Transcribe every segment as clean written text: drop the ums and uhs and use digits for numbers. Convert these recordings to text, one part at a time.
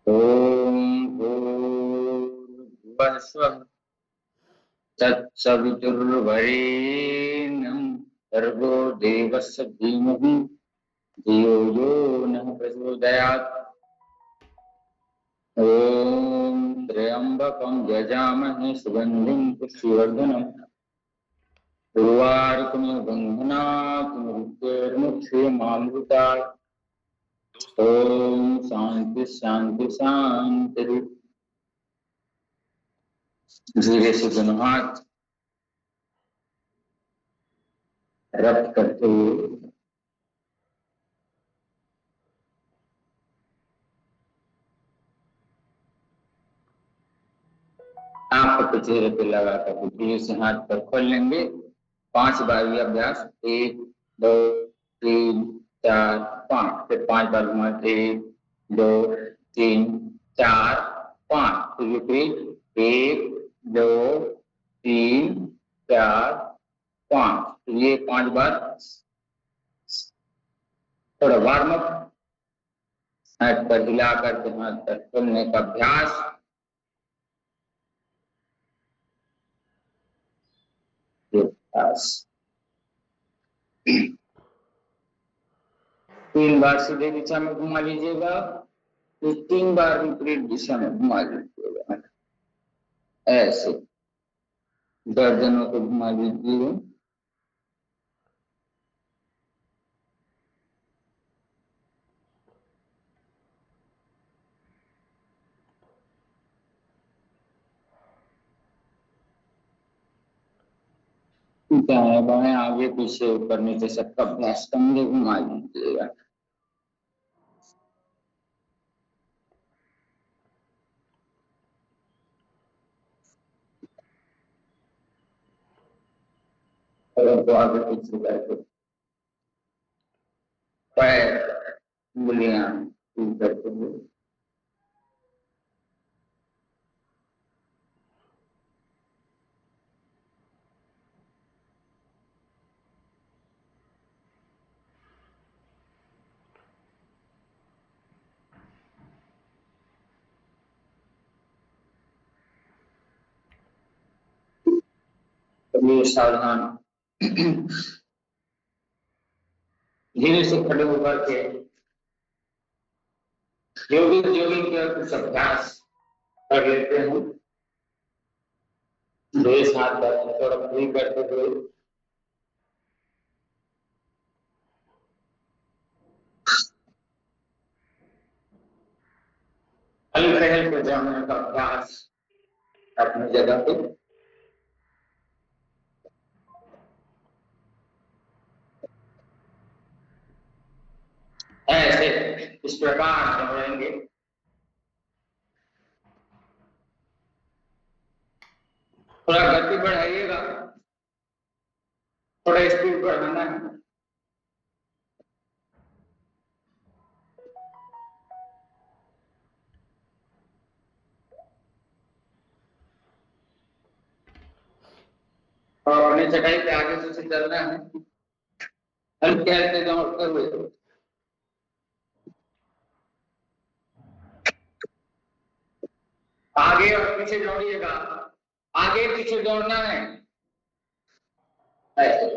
ओम भूर्भुवः स्वः तत्सवितुर्वरेण्यं भर्गो देवस्य धीमहि धियो यो नः प्रचोदयात्। ओम त्र्यंबकं यजामहे सुगंधिं पुष्टिवर्धनम् उर्वारुकमिव बन्धनात् मृत्युर्मुक्षीयमामृतात्। ओम शांति शांति शांति। धीरे से दोनों हाथ रब करते हुए आंख को चेहरे पे लगाकर धीरे से हाथ पर खोल लेंगे। 5 बार ये अभ्यास, 1 2 3 4 5, फिर 5 बार घुमाते 1 2 3 4 5, फिर रिपीट 1 2 3 4 5। ये 5 बार थोड़ा वार्म अप, हाथ पर हिला करके हाथ पर खोलने का अभ्यास। 3 बार सीधे दिशा में घुमा लीजिएगा, फिर 3 बार विपरीत दिशा में घुमा लीजिएगा। ऐसे गर्दनों को घुमा लीजिए। दाएं बाएं आगे पीछे ऊपर नीचे सबका अभ्यास कंधे घुमा लीजिएगा। तो आगे पीछे करके पैर उंगलियां करते हुए कभी सावधान धीरे से खड़े होकर के योगिक जोगिंग के कुछ अभ्यास कर लेते हैं। दो हाथ पर थोड़ा फ्री करते हुए हल्के हल्के जाने का अभ्यास अपनी जगह पे। ऐसे इस प्रकार दौड़ेंगे। थोड़ा गति बढ़ाइएगा, थोड़ा स्पीड बढ़ाना है। और अपनी चटाई पे आगे से चलना है, हल्के हल्के दौड़ते हुए। आगे और पीछे दौड़िएगा, आगे पीछे दौड़ना है। ऐसे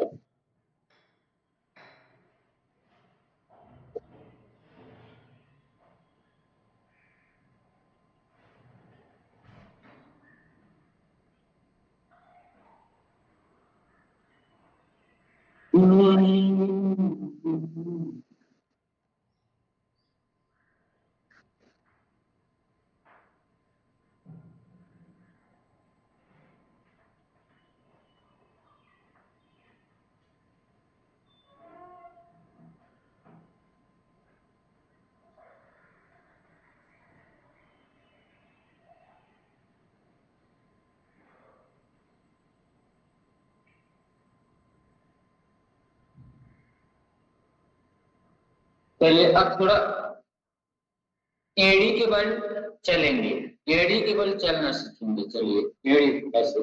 चलिए, अब थोड़ा एड़ी के बल चलेंगे, एड़ी के बल चलना सीखेंगे। चलिए, एड़ी ऐसे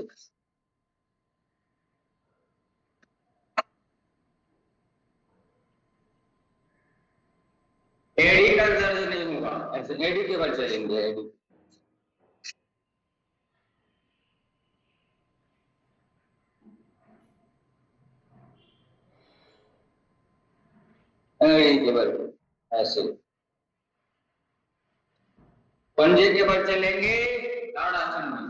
एड़ी का दर्द नहीं होगा। ऐसे एडी केवल चलेंगे, एडी एडी केवल ऐसे। पंजे के बल चलेंगे ताड़ासन में,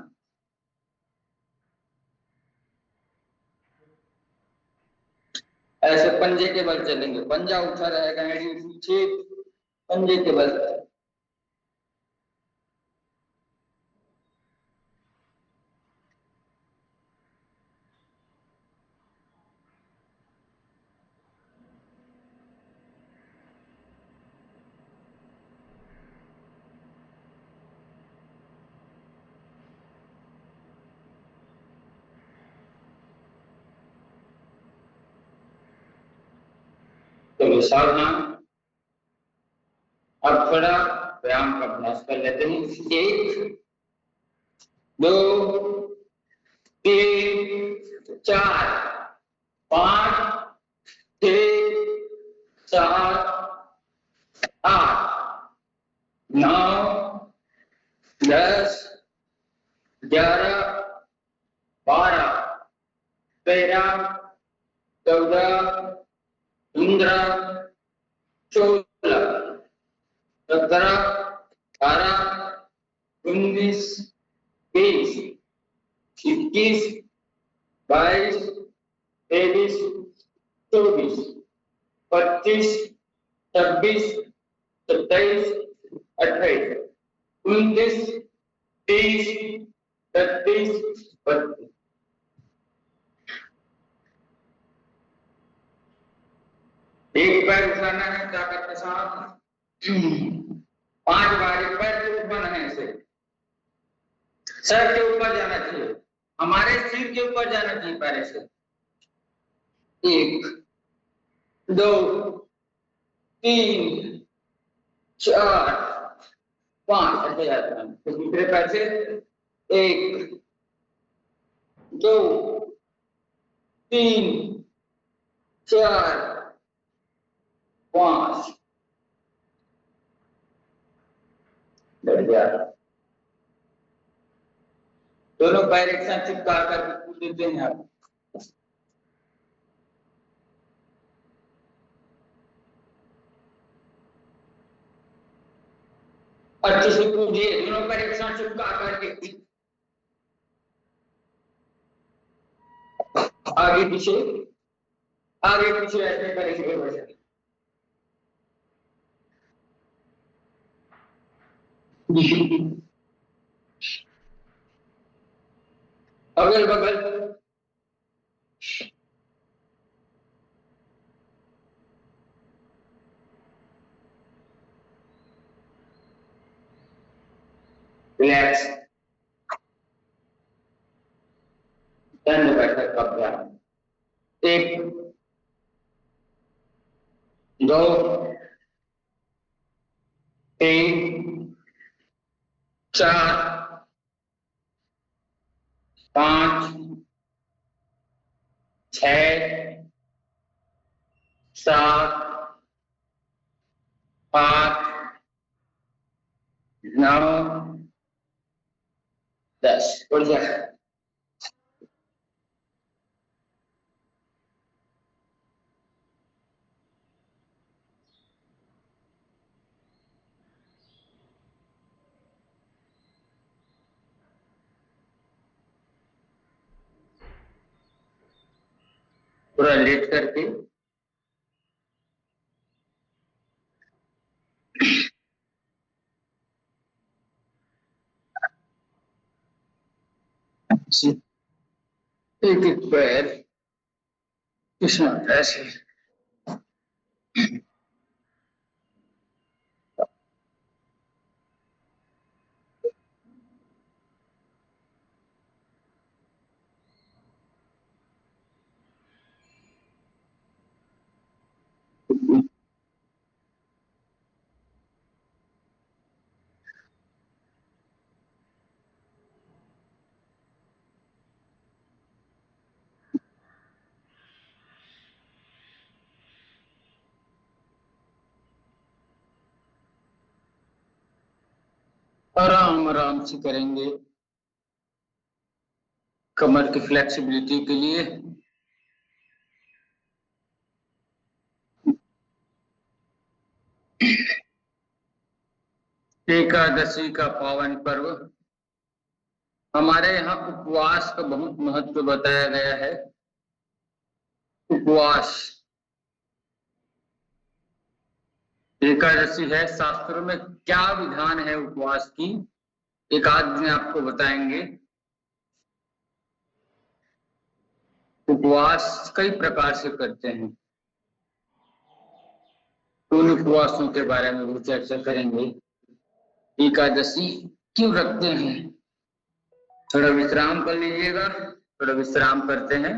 ऐसे पंजे के बल चलेंगे, पंजा उठा रहेगा, एडी पीछे, पंजे के बल। तो सावधान, अब थोड़ा व्यायाम का अभ्यास कर लेते हैं। 1 2 3 4 5 6 7 8 9 10 11 12 13 14 15 16 17 18 19 20 21 22 23 24 25 26 27 28 29 30 31 32। एक पैर उठाना है ताकत के साथ, 5 बार एक पैर के ऊपर है, ऐसे सर के ऊपर जाना चाहिए, हमारे सिर के ऊपर जाना चाहिए पैर से। 1 2 3 4 5 ऐसे जाता है। तो दूसरे पैर से 1 2 3 4 5 बैठ गया। दोनों पैर एक साथ चिपका कर कूद देते हैं आप। अच्छे से कूदिए, दोनों पैर एक साथ चिपका करके, आगे पीछे ऐसे करेंगे वैसे। अगल बगल रिलैक्स, दंड बैठक का अभ्यास। 1 2 3 4 5 6 7 8 9 10। उठ जा। पूरा लेट करके एक एक पैर इसमें ऐसे। आराम आराम से करेंगे कमर की फ्लेक्सिबिलिटी के लिए। एकादशी का पावन पर्व। हमारे यहाँ उपवास का बहुत महत्व बताया गया है। उपवास एकादशी है, शास्त्रों में क्या विधान है उपवास की, एक आध दिन आपको बताएंगे। उपवास कई प्रकार से करते हैं, तो उन उपवासों के बारे में भी चर्चा करेंगे। एकादशी क्यों रखते हैं, थोड़ा विश्राम कर लीजिएगा, थोड़ा विश्राम करते हैं।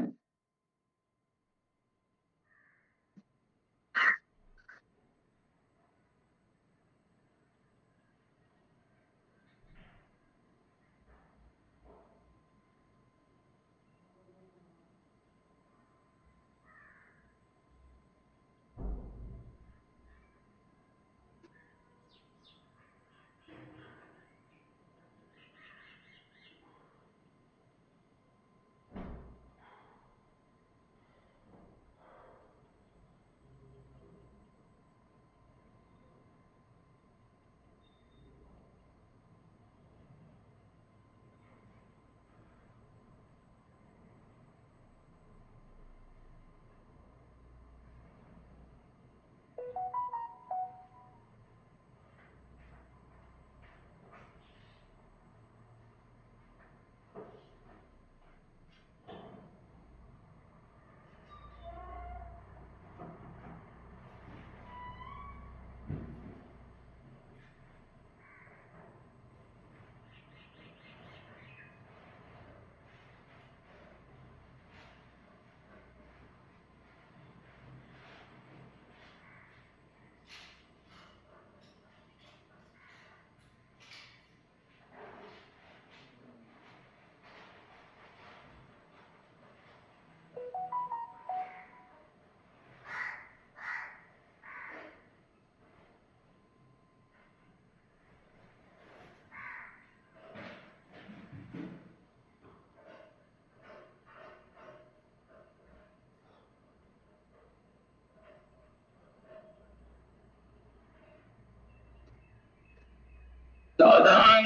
सावधान।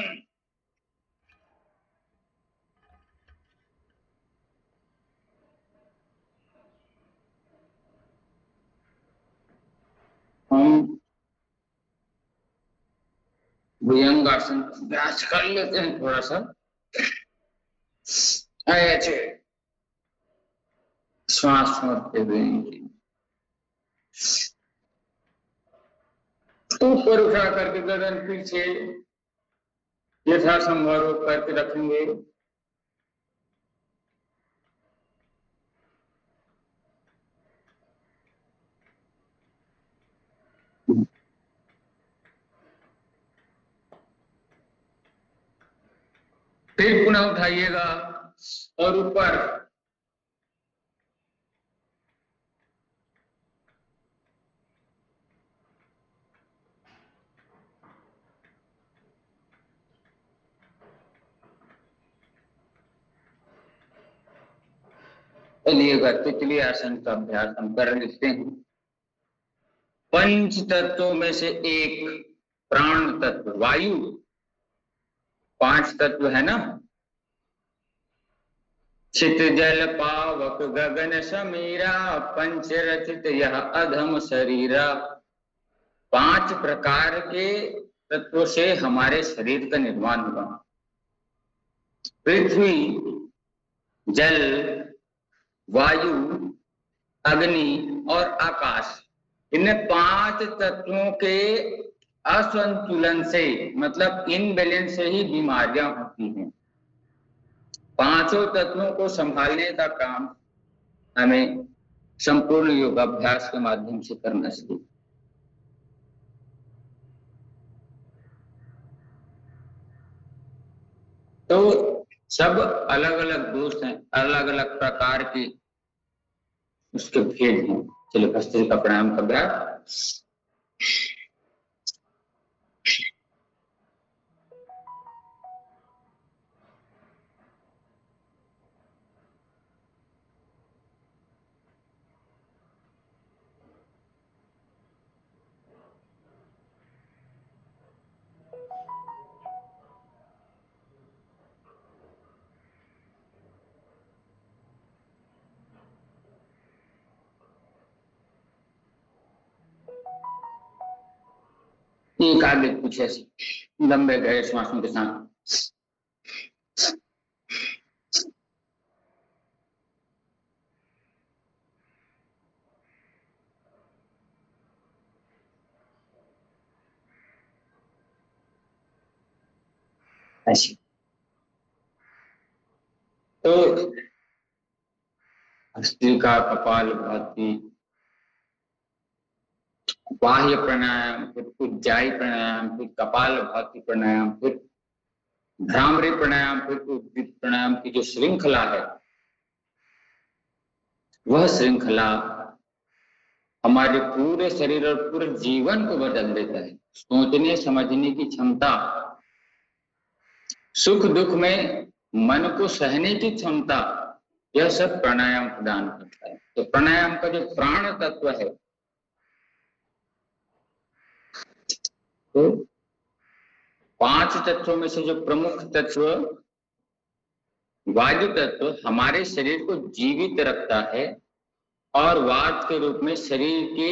हम भुजंगासन अभ्यास कर लेते हैं थोड़ा सा। ऐसे श्वास छोड़ते हुए ऊपर उठा करके गर्दन पीछे यथासंभव करके रखेंगे। फिर पुनः उठाइएगा और ऊपर चलिएगा। तितली आसन का अभ्यास हम कर लेते हैं। पंच तत्वों में से एक प्राण तत्व वायु, पांच तत्व है ना, चित जल पावक गगन समीरा, पंच रचित यह अधम शरीरा। पांच प्रकार के तत्वों से हमारे शरीर का निर्माण हुआ। पृथ्वी, जल, वायु, अग्नि और आकाश, इन पांच तत्वों के असंतुलन से, मतलब इनबैलेंस से ही बीमारियां होती हैं। पांचों तत्वों को संभालने का काम हमें संपूर्ण योगाभ्यास के माध्यम से करना चाहिए। तो सब अलग अलग दोष हैं, अलग अलग प्रकार के उसके भेद हैं। चलिए भस्त्रिका प्राणायाम का अभ्यास। एक आगे कुछ ऐसे लंबे गहरे श्वासों के साथ ऐसे। तो भस्त्रिका, कपालभाति, बाह्य प्राणायाम, फिर उज्जाई प्राणायाम, फिर कपालभाति प्राणायाम, फिर भ्रामरी प्राणायाम, फिर उद्गीत प्राणायाम की जो श्रृंखला है, वह श्रृंखला हमारे पूरे शरीर और पूरे जीवन को बदल देता है। सोचने समझने की क्षमता, सुख दुख में मन को सहने की क्षमता, यह सब प्राणायाम प्रदान करता है। तो प्राणायाम का जो प्राण तत्व है, तो 5 तत्वों में से जो प्रमुख तत्व वायु तत्व हमारे शरीर को जीवित रखता है, और वात के रूप में शरीर के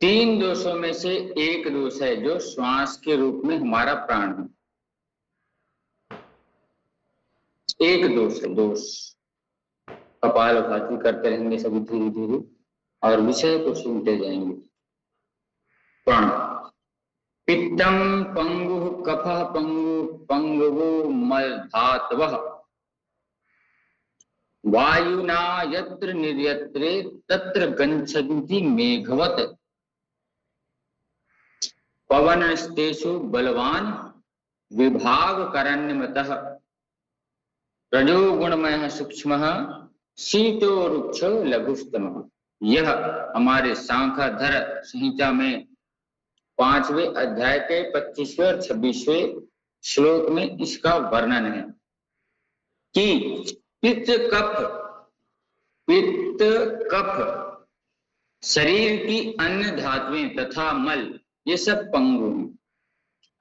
3 दोषों में से एक दोष है, जो श्वास के रूप में हमारा प्राण है। एक दोष है, दोष। कपालभाति करते रहेंगे सभी धीरे धीरे, और विषय को सुनते जाएंगे। प्राण पित्तम पंगु कफः पंगु पंगवो मलधातवः वायुना यत्र निर्यत्रे तत्र गच्छन्ति मेघवत् पवनस्तेषु बलवान विभागकरण्यमतः रजोगुणमयः सूक्ष्मः शीतो रुक्षो लघुस्तमः। यह हमारे सांख्यधर संहिता में 5वें अध्याय के 25वें और 26वें श्लोक में इसका वर्णन है कि पित्त कफ शरीर की अन्य धातुएं तथा मल, ये सब पंगु हैं।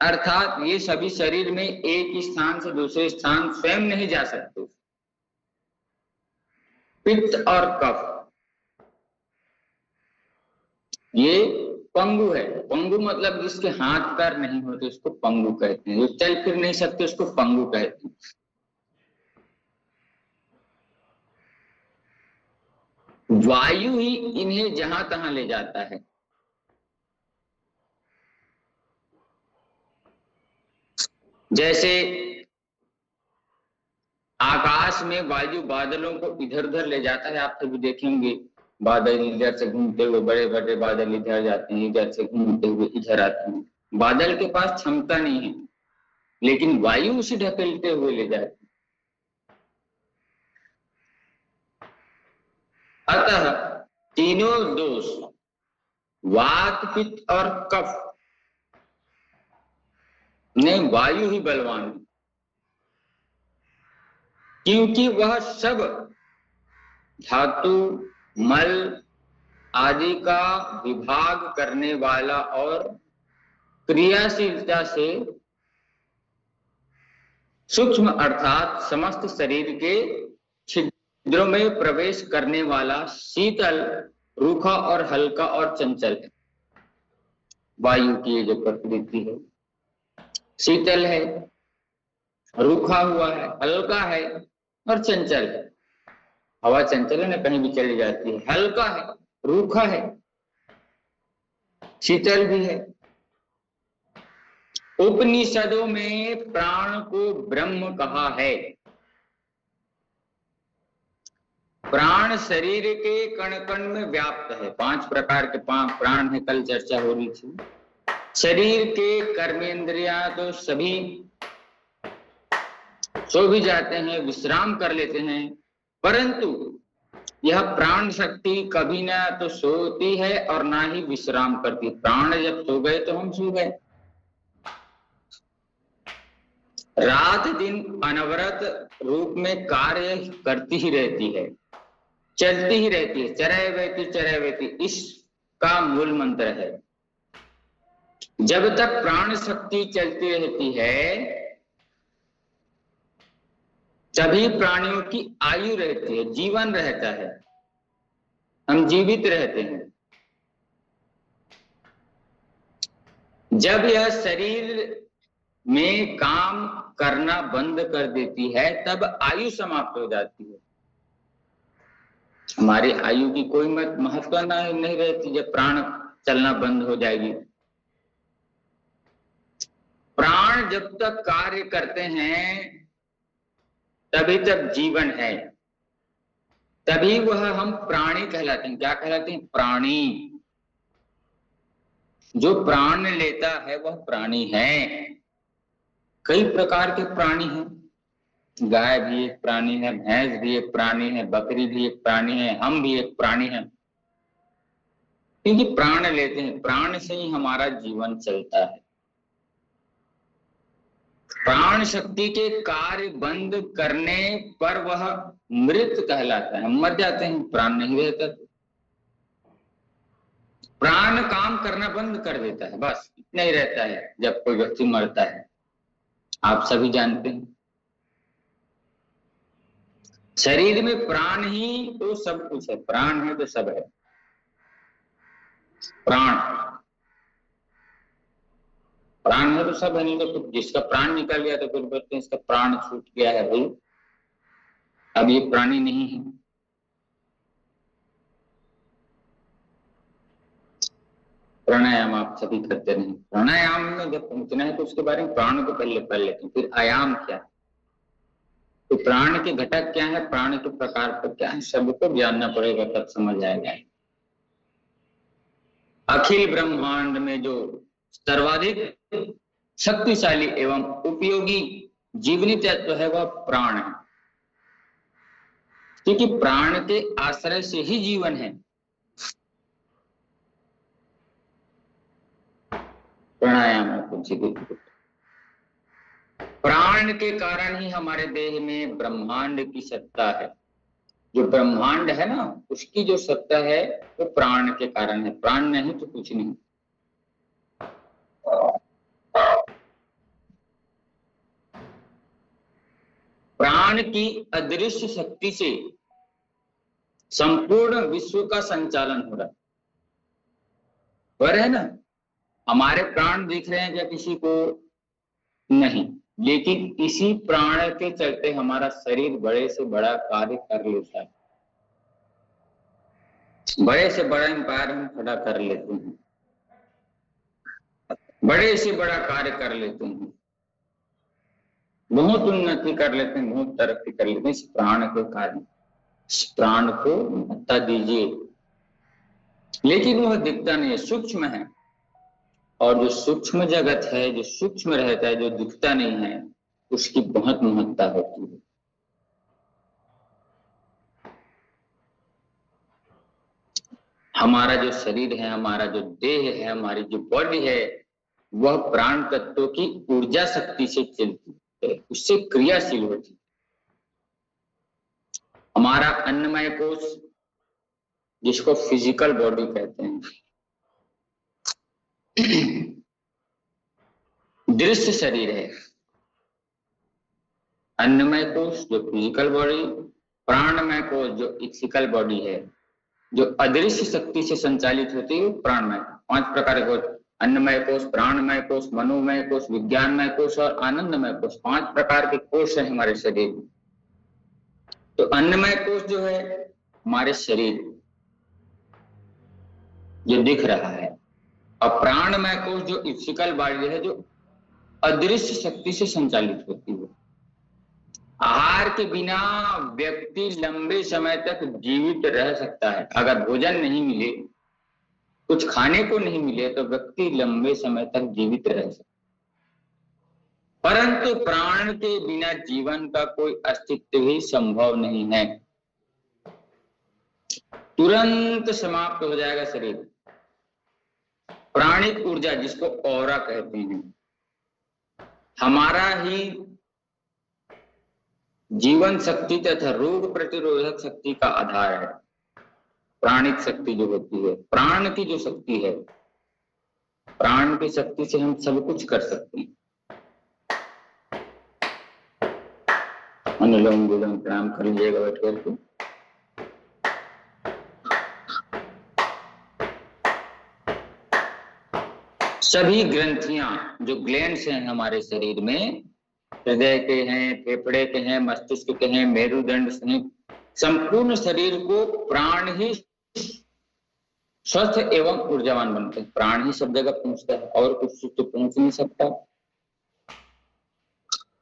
अर्थात ये सभी शरीर में एक स्थान से दूसरे स्थान स्वयं नहीं जा सकते। पित्त और कफ ये पंगु है। पंगु मतलब जिसके हाथ पैर नहीं होते उसको पंगु कहते हैं, जो चल फिर नहीं सकते उसको पंगु कहते हैं। वायु ही इन्हें जहां तहां ले जाता है। जैसे आकाश में वायु बादलों को इधर उधर ले जाता है, आप सभी देखेंगे बादल इधर से घूमते हुए, बड़े बड़े बादल इधर जाते हैं, इधर से घूमते हुए इधर आते हैं। बादल के पास क्षमता नहीं है, लेकिन वायु उसे ढकेलते हुए ले जाती है। अतः तीनों दोष, वात पित्त और कफ, ने वायु ही बलवान है, क्योंकि वह सब धातु मल आदि का विभाग करने वाला और क्रियाशीलता से सूक्ष्म अर्थात समस्त शरीर के छिद्रों में प्रवेश करने वाला शीतल, रूखा और हल्का और चंचल है। वायु की जो प्रकृति है, शीतल है, रूखा हुआ है, हल्का है और चंचल है। हवा चंचल है ना, कहीं भी चली जाती है। हल्का है, रूखा है, शीतल भी है। उपनिषदों में प्राण को ब्रह्म कहा है। प्राण शरीर के कण कण में व्याप्त है। 5 प्रकार के प्राण है, कल चर्चा हो रही थी। शरीर के कर्मेंद्रियां तो सभी सो भी जाते हैं, विश्राम कर लेते हैं, परंतु यह प्राण शक्ति कभी ना तो सोती है और ना ही विश्राम करती। प्राण जब सो गए तो हम सो गए। रात दिन अनवरत रूप में कार्य करती ही रहती है, चलती ही रहती है। चरैवेति इसका मूल मंत्र है। जब तक प्राण शक्ति चलती रहती है तभी प्राणियों की आयु रहती है, जीवन रहता है, हम जीवित रहते हैं। जब यह शरीर में काम करना बंद कर देती है तब आयु समाप्त हो जाती है। हमारी आयु की कोई महत्व नहीं रहती जब प्राण चलना बंद हो जाएगी। प्राण जब तक कार्य करते हैं तभी तक जीवन है, तभी वह हम प्राणी कहलाते हैं। क्या कहलाते हैं? प्राणी। जो प्राण लेता है वह प्राणी है। कई प्रकार के प्राणी हैं, गाय भी एक प्राणी है, भैंस भी एक प्राणी है, बकरी भी एक प्राणी है, हम भी एक प्राणी हैं। क्योंकि प्राण लेते हैं, प्राण से ही हमारा जीवन चलता है। प्राण शक्ति के कार्य बंद करने पर वह मृत कहलाता है, हम मर जाते हैं, प्राण नहीं रहता। प्राण काम करना बंद कर देता है, बस इतना ही रहता है जब कोई व्यक्ति मरता है। आप सभी जानते हैं शरीर में प्राण ही तो सब कुछ है, प्राण है तो सब है। प्राण प्राण है तो सब है, नहीं तो फिर जिसका प्राण निकल गया तो फिर बोलते हैं इसका प्राण छूट गया है। भाई अब ये प्राणी नहीं है। प्राणायाम आप सभी करते रहे। प्राणायाम में जब पहुंचना है तो उसके बारे में प्राण को पहले पढ़ लेते हैं, फिर आयाम क्या है, तो प्राण के घटक क्या है, प्राण के प्रकार पर क्या है, सबको जानना पड़ेगा, तब समझ आएगा। अखिल ब्रह्मांड में जो सर्वाधिक शक्तिशाली एवं उपयोगी जीवनी तत्व है वह प्राण है, क्योंकि प्राण के आश्रय से ही जीवन है। प्राणायाम प्राण के कारण ही हमारे देह में ब्रह्मांड की सत्ता है। जो ब्रह्मांड है ना, उसकी जो सत्ता है वो प्राण के कारण है, प्राण नहीं तो कुछ नहीं। प्राण की अदृश्य शक्ति से संपूर्ण विश्व का संचालन हो रहा है। पर है ना, हमारे प्राण दिख रहे हैं क्या किसी को? नहीं, लेकिन इसी प्राण के चलते हमारा शरीर बड़े से बड़ा कार्य कर लेता है। बड़े से बड़ा एम्पायर हम खड़ा कर लेते हैं, बड़े से बड़ा कार्य कर लेते हैं, बहुत उन्नति कर लेते हैं, बहुत तरक्की कर लेते हैं इस प्राण के कारण। इस प्राण को महत्ता दीजिए। लेकिन वह दिखता नहीं है, सूक्ष्म है, और जो सूक्ष्म जगत है, जो सूक्ष्म रहता है, जो दिखता नहीं है, उसकी बहुत महत्ता होती है। हमारा जो शरीर है, हमारा जो देह है, हमारी जो बॉडी है, वह प्राण तत्व की ऊर्जा शक्ति से चलती है, उससे क्रियाशील होती है। हमारा अन्नमय कोश, जिसको फिजिकल बॉडी कहते हैं, दृश्य शरीर है। अन्नमय कोश जो फिजिकल बॉडी, प्राणमय कोश जो इथिकल बॉडी है, जो अदृश्य शक्ति से संचालित होती है, प्राणमय। 5 प्रकार के कोश, अन्नमय कोश, प्राणमय कोश, मनोमय कोश, विज्ञानमय कोश और आनंदमय कोश। 5 प्रकार के कोश है हमारे शरीर में। तो अन्नमय कोश जो है हमारे शरीर जो दिख रहा है, और प्राणमय कोश जो इथिकल बॉडी है, जो अदृश्य शक्ति से संचालित होती है। आहार के बिना व्यक्ति लंबे समय तक जीवित रह सकता है। अगर भोजन नहीं मिले, कुछ खाने को नहीं मिले, तो व्यक्ति लंबे समय तक जीवित रह सकता है। परंतु प्राण के बिना जीवन का कोई अस्तित्व ही संभव नहीं है। तुरंत समाप्त हो जाएगा शरीर। प्राणिक ऊर्जा, जिसको ऑरा कहते हैं, हमारा ही जीवन शक्ति तथा रोग प्रतिरोधक शक्ति का आधार है। प्राणिक शक्ति जो होती है, प्राण की जो शक्ति है, प्राण की शक्ति से हम सब कुछ कर सकते हैं। अनुलोम विलोम प्राणायाम कर लीजिएगा बैठ करके। सभी ग्रंथियां जो ग्लैंड्स हैं हमारे शरीर में, हृदय के हैं, फेफड़े के हैं, मस्तिष्क के हैं, मेरुदंड हैं, संपूर्ण शरीर को प्राण ही स्वस्थ एवं ऊर्जावान बनते हैं। प्राण ही सब जगह पहुंचता है और कुछ तो पहुंच नहीं सकता।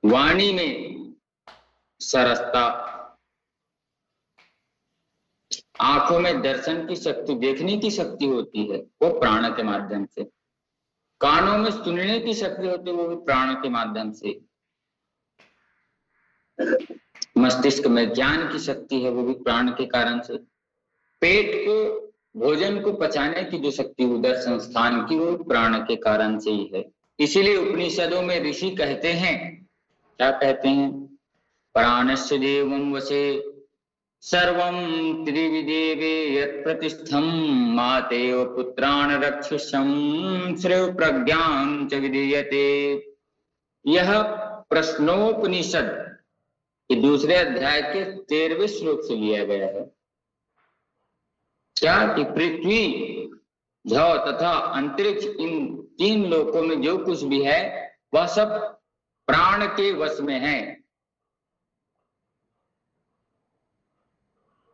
वाणी में सरसता, आंखों में दर्शन की शक्ति, देखने की शक्ति होती है, वो प्राण के माध्यम से। कानों में सुनने की शक्ति होती है, वो भी प्राण के माध्यम से। मस्तिष्क में ज्ञान की शक्ति है, वो भी प्राण के कारण से। पेट को, भोजन को पचाने की जो शक्ति उदर संस्थान की, वो प्राण के कारण से ही है। इसीलिए उपनिषदों में ऋषि कहते हैं, क्या कहते हैं? प्राणस्य देवं वसे सर्वं त्रिविदेवे यत्प्रतिष्ठं मातेव पुत्रान् रक्षसं श्रेयो प्रज्ञां च विधीयते। यह प्रश्नोपनिषद के दूसरे अध्याय के 13वें श्लोक से लिया गया है। क्या कि पृथ्वी, जौ तथा अंतरिक्ष, इन 3 लोकों में जो कुछ भी है वह सब प्राण के वश में है।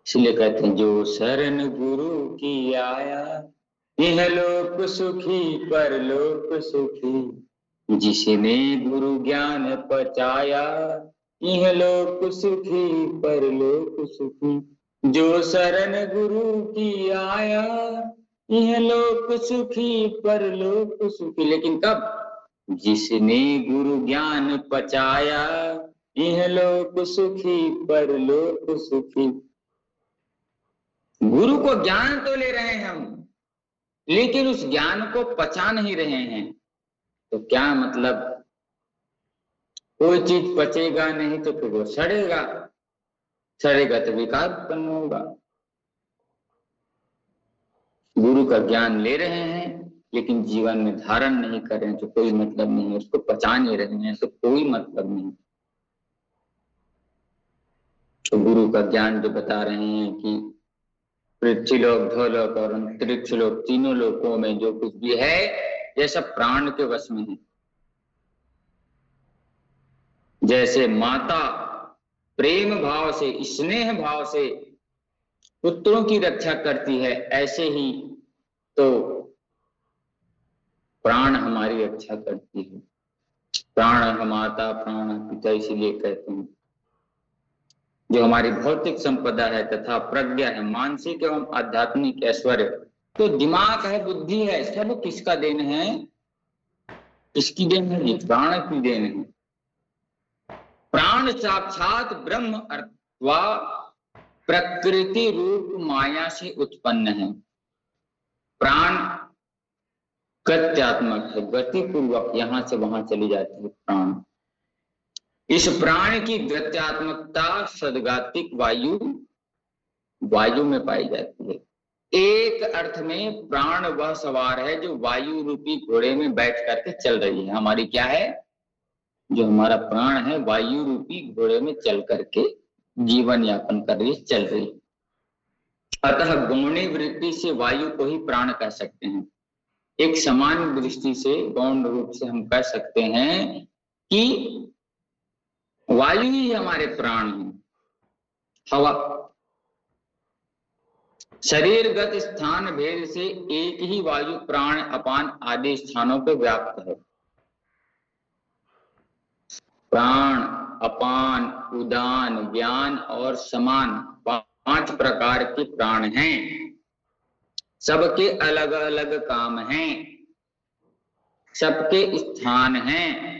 इसलिए कहते हैं जो शरण गुरु की आया, यह लोक सुखी परलोक सुखी, जिसने गुरु ज्ञान पचाया, यह लोक सुखी परलोक सुखी। जो शरण गुरु की आया, यह लोक सुखी परलोक सुखी। लेकिन कब? जिसने गुरु ज्ञान पचाया, यह लोक सुखी परलोक सुखी। गुरु को ज्ञान तो ले रहे हैं हम, लेकिन उस ज्ञान को पचा नहीं रहे हैं। तो क्या मतलब? कोई चीज पचेगा नहीं तो फिर वो सड़ेगा, सड़ेगा तो विकार उत्पन्न होगा। गुरु का ज्ञान ले रहे हैं लेकिन जीवन में धारण नहीं कर रहे हैं तो कोई मतलब नहीं है। उसको पचा नहीं रहे हैं तो कोई मतलब नहीं। तो गुरु का ज्ञान जो बता रहे हैं कि पृथ्वीलोक, ध्वलोक और अंतरिक्ष लोक, तीनों लोकों में जो कुछ भी है यह सब प्राण के वश में है। जैसे माता प्रेम भाव से, स्नेह भाव से पुत्रों की रक्षा करती है, ऐसे ही तो प्राण हमारी रक्षा करती है। प्राण माता, प्राण पिता, इसीलिए कहते हैं। जो हमारी भौतिक संपदा है तथा प्रज्ञा है, मानसिक एवं आध्यात्मिक ऐश्वर्य, तो दिमाग है, बुद्धि है, सब किसका देन है? किसकी देन है? प्राण की देन है। प्राण साक्षात ब्रह्म अथवा प्रकृति रूप माया से उत्पन्न है। प्राण गत्यात्मक है, गति पूर्वक यहां से वहां चली जाती है प्राण। इस प्राण की गत्यात्मकता सद्गातिक वायु में पाई जाती है। एक अर्थ में प्राण वह सवार है जो वायु रूपी घोड़े में बैठ करके चल रही है। हमारी क्या है? जो हमारा प्राण है वायु रूपी घोड़े में चल करके जीवन यापन कर रही है, चल रही है। अतः गौणी वृत्ति से वायु को ही प्राण कह सकते हैं। एक समान दृष्टि से, गौण रूप से हम कह सकते हैं कि वायु ही हमारे प्राण हैं। हवा शरीरगत स्थान भेद से एक ही वायु प्राण, अपान आदि स्थानों पर व्याप्त है। प्राण, अपान, उदान, व्यान और समान 5 प्रकार के प्राण हैं। सबके अलग अलग काम हैं, सबके स्थान हैं।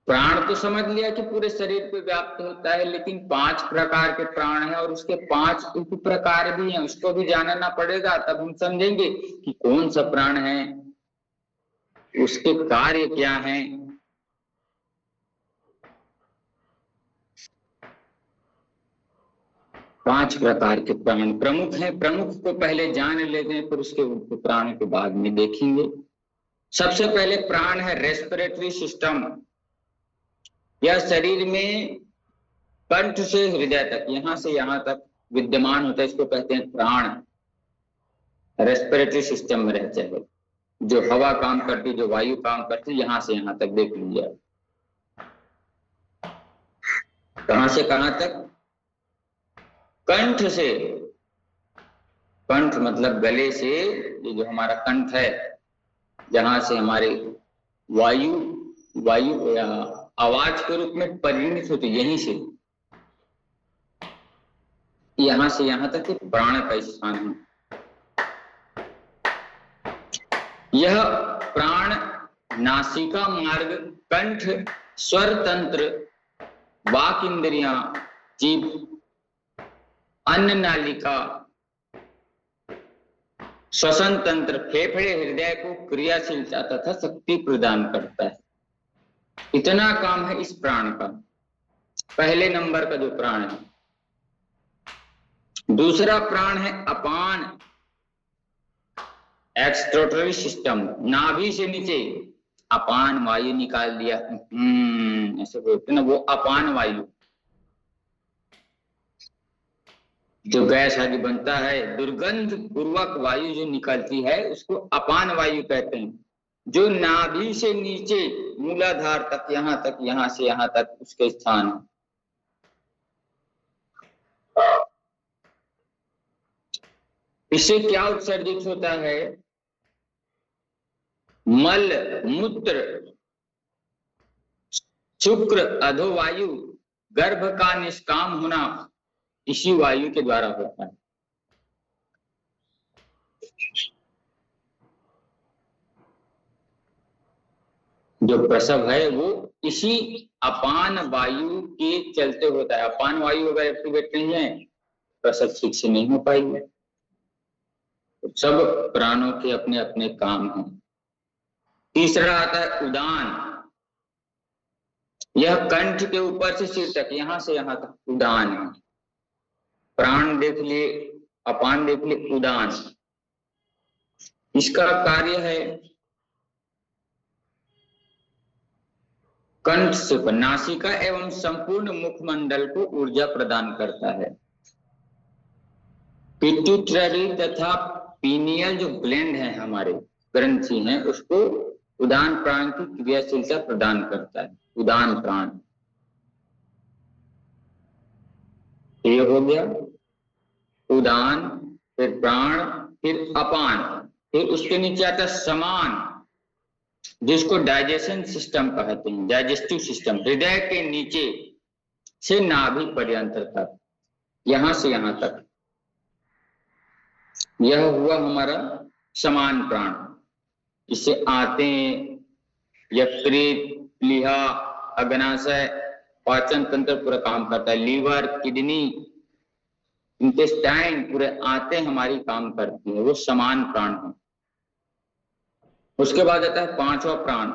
प्राण तो समझ लिया कि पूरे शरीर पे व्याप्त होता है, लेकिन 5 प्रकार के प्राण हैं और उसके 5 उप प्रकार भी हैं। उसको भी जानना पड़ेगा, तब हम समझेंगे कि कौन सा प्राण है, उसके कार्य क्या हैं। पांच प्रकार के प्राण प्रमुख हैं। प्रमुख को पहले जान लेते हैं, फिर उसके उप प्राण के बाद में देखेंगे। सबसे पहले प्राण है रेस्पिरेटरी सिस्टम। यह शरीर में कंठ से हृदय तक, यहां से यहां तक विद्यमान होता है, इसको कहते हैं प्राण। रेस्पिरेटरी सिस्टम में रहते हैं। जो हवा काम करती, जो वायु काम करती, यहां से यहां तक देख लीजिए। कहां से कहां तक? कंठ से, कंठ मतलब गले से, ये जो हमारा कंठ है, जहां से हमारे वायु आवाज के रूप में परिणित होती, यहीं से यहां तक प्राण का स्थान है। यह प्राण नासिका मार्ग, कंठ, स्वर तंत्र, वाक इंद्रियां, जीभ, अन्न नालिका, श्वसन तंत्र, फेफड़े, हृदय को क्रियाशीलता तथा शक्ति प्रदान करता है। इतना काम है इस प्राण का, पहले नंबर का जो प्राण है। दूसरा प्राण है अपान, एक्सक्रीटरी सिस्टम, नाभि से नीचे अपान वायु निकाल दिया, ऐसे बोलते ना, वो अपान वायु, जो गैस आदि बनता है, दुर्गंध पूर्वक वायु जो निकलती है, उसको अपान वायु कहते हैं। जो नाभि से नीचे मूलाधार तक, यहां से यहां तक उसके स्थान है। इससे क्या उत्सर्जित होता है? मल, मूत्र, शुक्र, अधोवायु, गर्भ का निष्काम होना इसी वायु के द्वारा होता है। जो प्रसव है वो इसी अपान वायु के चलते होता है। अपान वायु अगर एक्टिवेट नहीं है, प्रसव ठीक से नहीं हो पाएगी। तो सब प्राणों के अपने अपने काम हैं। तीसरा आता है उदान। यह कंठ के ऊपर से सिर तक, यहां से यहां तक उदान है। प्राण देख लिए, अपान देख लिए, उदान। इसका कार्य है कंठ से नासिका एवं संपूर्ण मुखमंडल को ऊर्जा प्रदान करता है। पिट्यूटरी तथा पीनियल जो ग्लैंड है, हमारे ग्रंथि हैं, उसको उदान प्राण की क्रियाशीलता प्रदान करता है। उदान प्राण ये हो गया उदान, फिर प्राण, फिर अपान, फिर उसके नीचे आता है समान, जिसको डाइजेशन सिस्टम कहते हैं, डाइजेस्टिव सिस्टम। हृदय के नीचे से नाभि पर्यंत तक, यहां से यहां तक, यह हुआ हमारा समान प्राण। इससे आंतें, यकृत, प्लीहा, अग्नाशय, पाचन तंत्र पूरा काम करता है। लीवर, किडनी, इंटेस्टाइन, पूरे आंतें हमारी काम करती है, वो समान प्राण है। उसके बाद आता है पांचवा प्राण,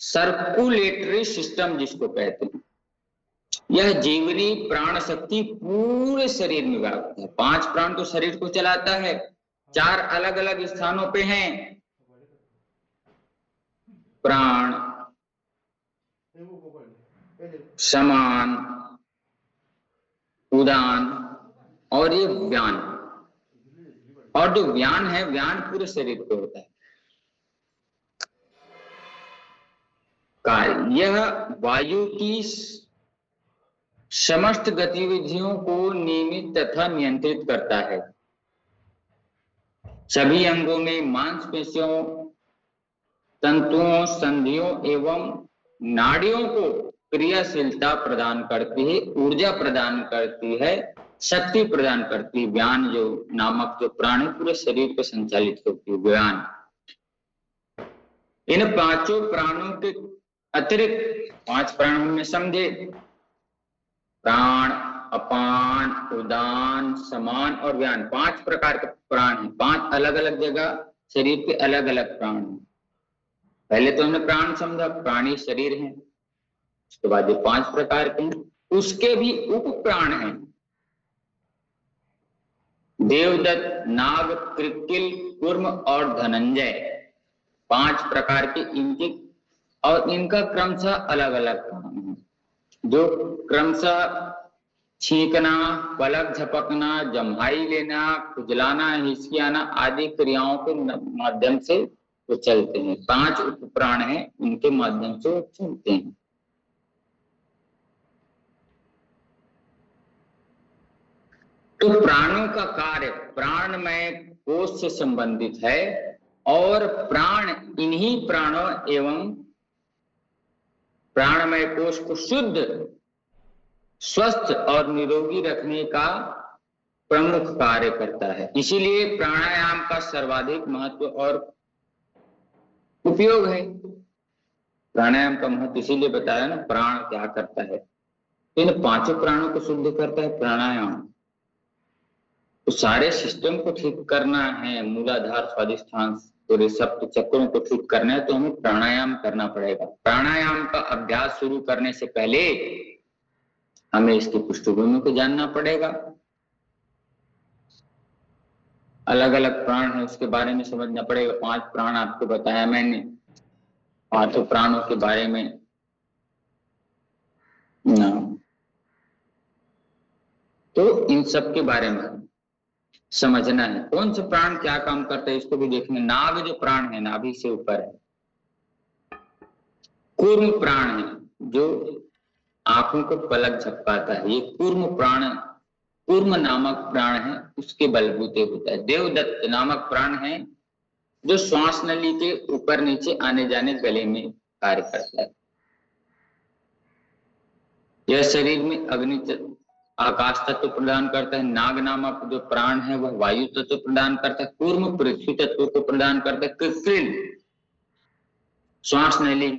सर्कुलेटरी सिस्टम जिसको कहते हैं। यह जीवनी प्राण शक्ति पूरे शरीर में व्याप्त है। 5 प्राण तो शरीर को चलाता है, 4 अलग अलग स्थानों पे हैं। प्राण, समान, उदान और ये व्यान। और जो व्यान है, व्यान पूरे शरीर पे होता है। कार्य, यह वायु की समस्त गतिविधियों को नियमित तथा नियंत्रित करता है। सभी अंगों में मांसपेशियों, तंतुओं, संधियों एवं नाड़ियों को क्रियाशीलता प्रदान करती है, ऊर्जा प्रदान करती है, शक्ति प्रदान करती है। व्यान जो नामक जो प्राण है, पूरे शरीर को संचालित करती है व्यान। इन 5 प्राणों के अतिरिक्त 5 प्राण हमने समझे, प्राण, अपान, उदान, समान और व्यान। 5 प्रकार के प्राण हैं। 5 अलग अलग जगह शरीर के अलग अलग प्राण हैं। पहले तो हमने प्राण समझा, प्राणी शरीर हैं। उसके बाद ये 5 प्रकार के हैं। उसके भी उप प्राण हैं, देवदत्त, नाग, कृत्किल, कूर्म और धनंजय। 5 प्रकार के इनके, और इनका क्रमशः अलग अलग काम है। जो क्रमशः छींकना, पलक झपकना, जम्हाई लेना, खुजलाना, हिचकियाना आदि क्रियाओं के माध्यम से वो चलते हैं। 5 उप प्राण हैं, उनके माध्यम से वो चलते हैं। तो प्राणों का कार्य प्राणमय कोश से संबंधित है और प्राण इन्हीं प्राणों एवं प्राणमय कोश को शुद्ध, स्वस्थ और निरोगी रखने का प्रमुख कार्य करता है। इसीलिए प्राणायाम का सर्वाधिक महत्व और उपयोग है। प्राणायाम का महत्व इसीलिए बताया ना, प्राण क्या करता है, इन 5 प्राणों को शुद्ध करता है प्राणायाम। तो सारे सिस्टम को ठीक करना है, मूलाधार, स्वादिष्ठान, पूरे सप्त चक्रों को ठीक करना है, तो हमें प्राणायाम करना पड़ेगा। प्राणायाम का अभ्यास शुरू करने से पहले हमें इसकी पृष्ठभूमि को जानना पड़ेगा। अलग अलग प्राण है, उसके बारे में समझना पड़ेगा। 5 प्राण आपको बताया मैंने, 5 प्राणों के बारे में ना, तो इन सब के बारे में समझना है। कौन से प्राण क्या काम करते हैं इसको भी देखना। नाग जो प्राण है, नाभि से ऊपर है, कूर्म प्राण है जो आंखों को पलक झपकाता है, ये कूर्म प्राण, कूर्म नामक प्राण है, उसके बलबूते होता है। देवदत्त नामक प्राण है जो श्वास नली के ऊपर नीचे आने जाने गले में कार्य करता है। यह शरीर में अग्नि आकाश तत्व प्रदान करता है। नाग नामक जो प्राण है वह वायु तत्व प्रदान करता है। कूर्म पृथ्वी तत्व को प्रदान करता है। कृत्रिम श्वास नली